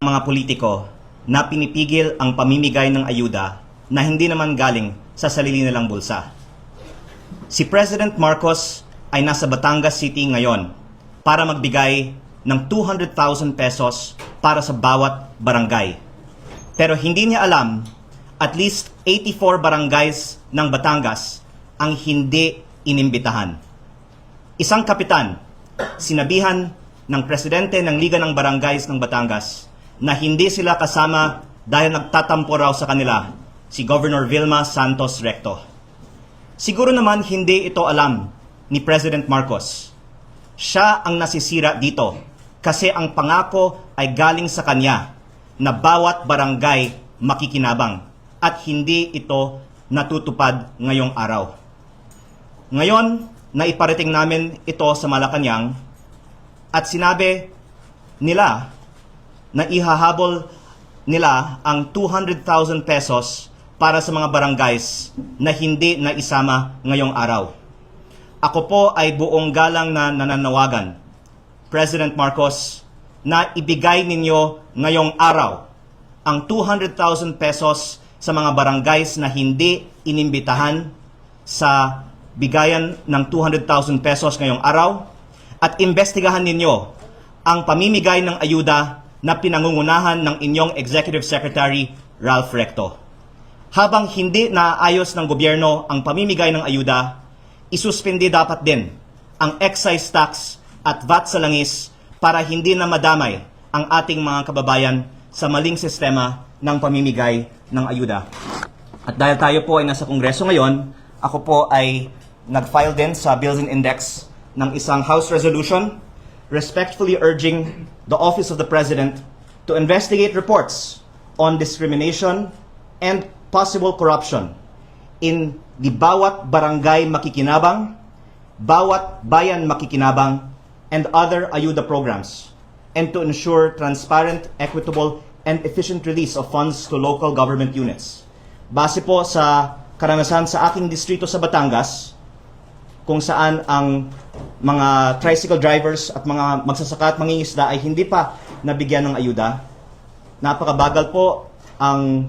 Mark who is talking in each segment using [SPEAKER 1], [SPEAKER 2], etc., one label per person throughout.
[SPEAKER 1] mga politiko na pinipigil ang pamimigay ng ayuda na hindi naman galing sa sarili nilang bulsa. Si President Marcos ay nasa Batangas City ngayon para magbigay ng 200,000 pesos para sa bawat barangay. Pero hindi niya alam, at least 84 barangays ng Batangas ang hindi inimbitahan. Isang kapitan, sinabihan ng presidente ng Liga ng Barangays ng Batangas na hindi sila kasama dahil nagtatampo raw sa kanila si Governor Vilma Santos Recto. Siguro naman hindi ito alam ni President Marcos. Siya ang nasisira dito kasi ang pangako ay galing sa kanya na bawat barangay makikinabang at hindi ito natutupad ngayong araw. Ngayon, naiparating namin ito sa Malacanang at sinabi nila na ihahabol nila ang 200,000 pesos para sa mga barangays na hindi naisama ngayong araw. Ako po ay buong galang na nananawagan, President Marcos, na ibigay ninyo ngayong araw ang 200,000 pesos sa mga barangays na hindi inimbitahan sa bigayan ng 200,000 pesos ngayong araw at imbestigahan ninyo ang pamimigay ng ayuda na pinangungunahan ng inyong Executive Secretary Ralph Recto. Habang hindi naayos ng gobyerno ang pamimigay ng ayuda, isuspindi dapat din ang excise tax at VAT sa langis para hindi na madamay ang ating mga kababayan sa maling sistema ng pamimigay ng ayuda. At dahil tayo po ay nasa Kongreso ngayon, ako po ay nag-file din sa Bills and Index ng isang House Resolution respectfully urging the Office of the President to investigate reports on discrimination and possible corruption in the bawat barangay makikinabang, bawat bayan makikinabang, and other ayuda programs, and to ensure transparent, equitable, and efficient release of funds to local government units. Base po sa karanasan sa aking distrito sa Batangas, kung saan ang mga tricycle drivers at mga magsasaka at mangingisda ay hindi pa nabigyan ng ayuda. Napakabagal po ang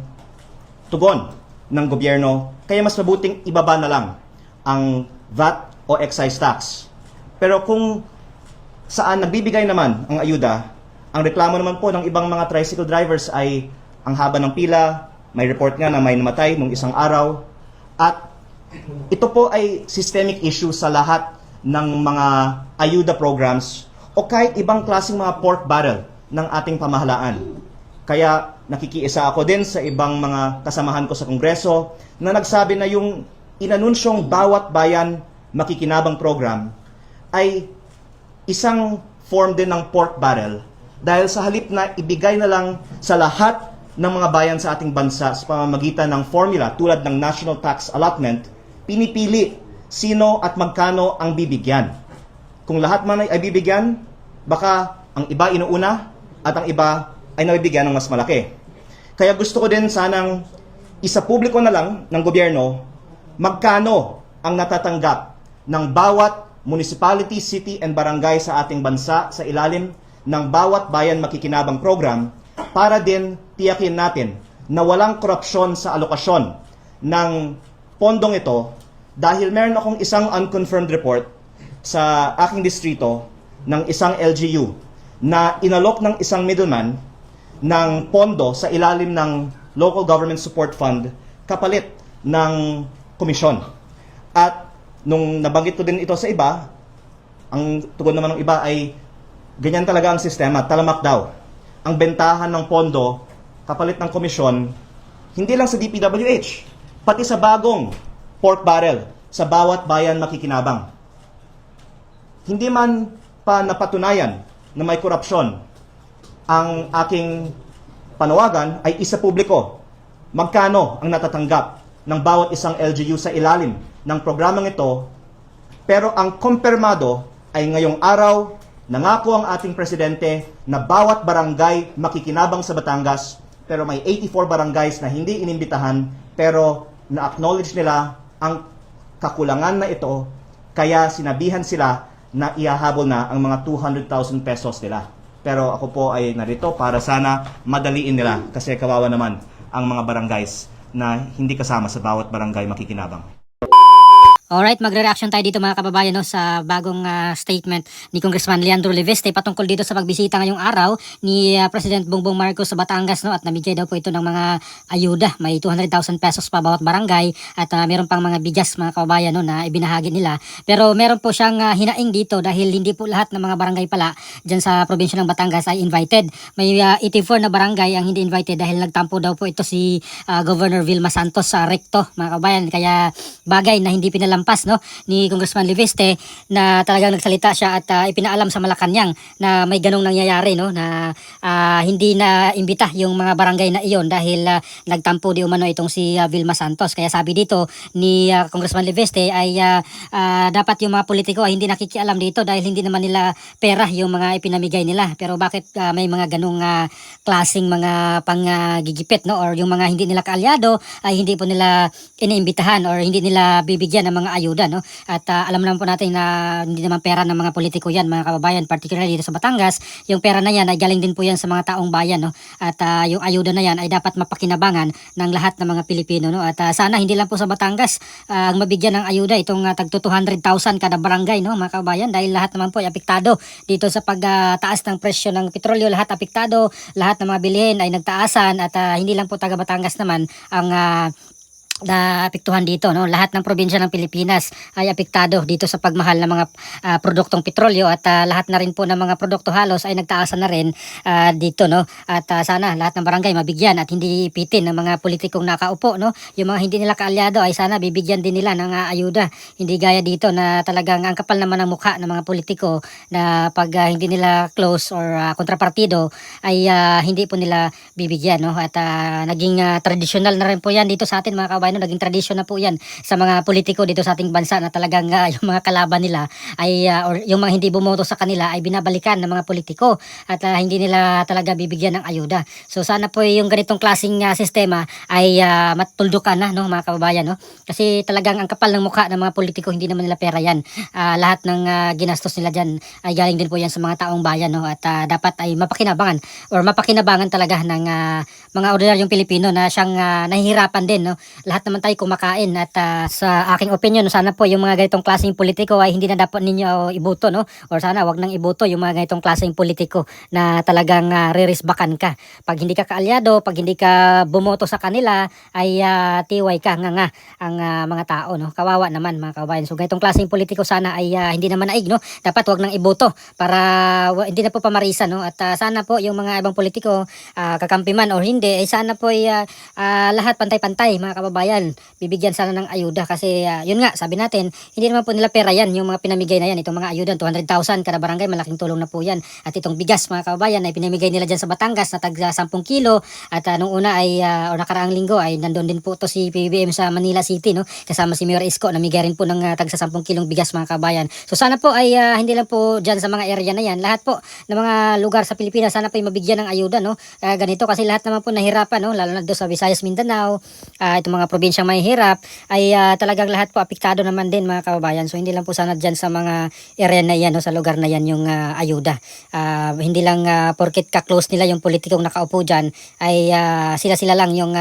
[SPEAKER 1] tugon ng gobyerno, kaya mas mabuting ibaba na lang ang VAT o excise tax. Pero kung saan nagbibigay naman ang ayuda, ang reklamo naman po ng ibang mga tricycle drivers ay ang haba ng pila, may report nga na may namatay nung isang araw, at ito po ay systemic issue sa lahat ng mga ayuda programs o kahit ibang klaseng mga pork barrel ng ating pamahalaan. Kaya nakikiisa ako din sa ibang mga kasamahan ko sa Kongreso na nagsabi na yung inanunsyong bawat bayan makikinabang program ay isang form din ng pork barrel dahil sa halip na ibigay na lang sa lahat ng mga bayan sa ating bansa sa pamamagitan ng formula tulad ng National Tax Allotment, pinipili sino at magkano ang bibigyan. Kung lahat man ay bibigyan, baka ang iba inuuna at ang iba ay nabibigyan ng mas malaki. Kaya gusto ko din sanang isapubliko na lang ng gobyerno magkano ang natatanggap ng bawat municipality, city, and barangay sa ating bansa sa ilalim ng bawat bayan makikinabang program para din tiyakin natin na walang korupsyon sa alokasyon ng pondong ito dahil meron akong isang unconfirmed report sa aking distrito ng isang LGU na inalok ng isang middleman ng pondo sa ilalim ng Local Government Support Fund kapalit ng komisyon. At nung nabanggit ko din ito sa iba, ang tugon naman ng iba ay ganyan talaga ang sistema, talamak daw. Ang bentahan ng pondo kapalit ng komisyon, hindi lang sa DPWH, pati sa bagong pork barrel sa bawat bayan makikinabang. Hindi man pa napatunayan na may korupsyon, ang aking panawagan ay isa publiko. Magkano ang natatanggap ng bawat isang LGU sa ilalim ng programang ito, pero ang kumpirmado ay ngayong araw, nangako ang ating presidente na bawat barangay makikinabang sa Batangas, pero may 84 barangays na hindi inimbitahan, pero na-acknowledge nila ang kakulangan na ito, kaya sinabihan sila na ihahabol na ang mga 200,000 pesos nila. Pero ako po ay narito para sana madaliin nila kasi kawawa naman ang mga barangays na hindi kasama sa bawat barangay makikinabang.
[SPEAKER 2] Alright, magre-reaction tayo dito mga kababayan no, sa bagong statement ni Congressman Leandro Leveste patungkol dito sa pagbisita ngayong araw ni President Bongbong Marcos sa Batangas no, at nabigay daw po ito ng mga ayuda. May 200,000 pesos pa bawat barangay at meron pang mga bigas mga kababayan no, na ibinahagi nila. Pero meron po siyang hinaing dito dahil hindi po lahat ng mga barangay pala dyan sa probinsya ng Batangas ay invited. May 84 na barangay ang hindi invited dahil nagtampo daw po ito si Governor Vilma Santos sa recto mga kababayan. Kaya bagay na hindi pinalampas no ni Congressman Leveste na talagang nagsalita siya at ipinaalam sa Malacanang na may ganong nangyayari no na hindi na imbita yung mga barangay na iyon dahil nagtampo di umano itong si Vilma Santos. Kaya sabi dito ni Congressman Leveste ay dapat yung mga politiko ay hindi nakikialam dito dahil hindi naman nila pera yung mga ipinamigay nila. Pero bakit may mga ganong klaseng mga panggigipit no or yung mga hindi nila kaalyado ay hindi po nila iniimbitahan or hindi nila bibigyan ng mga ayuda no at alam naman po natin na hindi naman pera ng mga politiko yan mga kababayan, particularly dito sa Batangas. Yung pera na yan ay galing din po yan sa mga taong bayan no at yung ayuda na yan ay dapat mapakinabangan ng lahat ng mga Pilipino no at sana hindi lang po sa Batangas ang mabigyan ng ayuda itong tagto 200,000 kada barangay no mga kababayan dahil lahat naman po ay apektado dito sa pagtaas ng presyo ng petrolyo. Lahat apektado, lahat ng mga bilihin ay nagtaasan at hindi lang po taga Batangas naman ang naapektuhan dito no, lahat ng probinsya ng Pilipinas ay apektado dito sa pagmahal ng mga produktong petrolyo at lahat na rin po ng mga produkto halos ay nagtaasan na rin dito no at sana lahat ng barangay mabigyan at hindi ipitin ng mga politikong nakaupo no. Yung mga hindi nila kaalyado ay sana bibigyan din nila ng ayuda, hindi gaya dito na talagang ang kapal naman ng mukha ng mga politiko na pag hindi nila close or kontrapartido ay hindi po nila bibigyan no at naging traditional na rin po yan dito sa atin mga kababayan. Naging tradisyon na po yan sa mga politiko dito sa ating bansa na talagang yung mga kalaban nila ay or yung mga hindi bumoto sa kanila ay binabalikan ng mga politiko at hindi nila talaga bibigyan ng ayuda. So sana po yung ganitong klaseng sistema ay matuldukan na no mga kababayan no. Kasi talagang ang kapal ng mukha ng mga politiko, hindi naman nila pera yan. Lahat ng ginastos nila diyan ay galing din po yan sa mga taong bayan no at dapat ay mapakinabangan talaga ng mga ordinaryong Pilipino na siyang nahihirapan din no. Lahat naman tayo kumakain at sa aking opinion sana po yung mga ganitong klaseng politiko ay hindi na dapat ninyo iboto no or sana wag nang iboto yung mga ganitong klaseng politiko na talagang ririsbakan ka. Pag hindi ka kaalyado, pag hindi ka bumoto sa kanila ay tiway ka nga ang mga tao no. Kawawa naman mga kababayan. So ganitong klaseng politiko sana ay hindi naman naig no. Dapat wag nang iboto para hindi na po pamarisan no at sana po yung mga ibang politiko kakampi man or hindi ay sana po ay lahat pantay-pantay mga kababayan. Bibigyan sana ng ayuda kasi yun nga sabi natin hindi naman po nila pera yan yung mga pinamigay na yan, itong mga ayuda 200,000 kada barangay, malaking tulong na po yan. At itong bigas mga kababayan ay pinamigay nila dyan sa Batangas na tag 10 kilo at nung una ay o nakaraang linggo ay nandun din po to si PBBM sa Manila City no kasama si Mayor Isko, namigay rin po ng tag 10 kilong bigas mga kababayan. So sana po ay hindi lang po dyan sa mga area na yan, lahat po ng mga lugar sa Pilipinas sana po ay mabigyan ng ayuda no ganito kasi lahat naman po nahirapan no lalo na doon sa Visayas, Mindanao, itong mga probinsyang mahihirap ay talagang lahat po apektado naman din mga kababayan. So hindi lang po sana dyan sa mga area na yan o sa lugar na yan yung ayuda. Hindi lang porket ka-close nila yung politikong nakaupo dyan ay sila-sila lang yung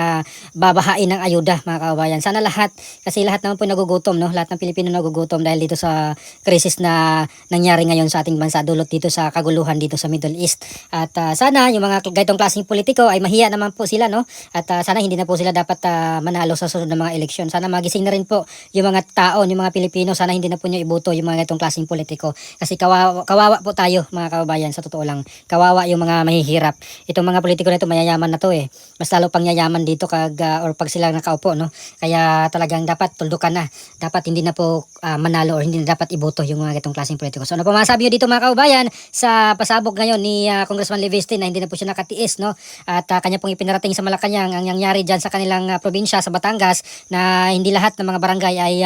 [SPEAKER 2] babahain ng ayuda mga kababayan. Sana lahat, kasi lahat naman po nagugutom no, lahat ng Pilipino nagugutom dahil dito sa krisis na nangyari ngayon sa ating bansa dulot dito sa kaguluhan dito sa Middle East. At sana yung mga ganitong klaseng politiko ay mahiya naman po sila no at sana hindi na po sila dapat manalo sa susunod na mga eleksyon. Sana magising na rin po yung mga tao, yung mga Pilipino. Sana hindi na po nyo iboto yung mga ganitong klaseng politiko. Kasi kawawa po tayo mga kababayan, sa totoo lang. Kawawa yung mga mahihirap. Itong mga politiko na ito, mayayaman na to eh. Mas lalo pang yayaman dito or pag sila nakaupo no. Kaya talagang dapat tuldukan na. Dapat hindi na po manalo or hindi na dapat iboto yung mga ganitong klaseng politiko. So ano po masabi nyo dito mga kababayan sa pasabog ngayon ni Congressman Leveste na hindi na po siya nakatiis no at kanya pong ipinarating sa Malacanang ang nangyari dyan sa kanilang probinsya sa Batangas na hindi lahat ng mga barangay ay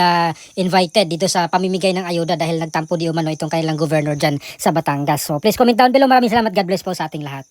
[SPEAKER 2] invited dito sa pamimigay ng ayuda dahil nagtampo di umano itong kanilang governor dyan sa Batangas. So please comment down below. Maraming salamat. God bless po sa ating lahat.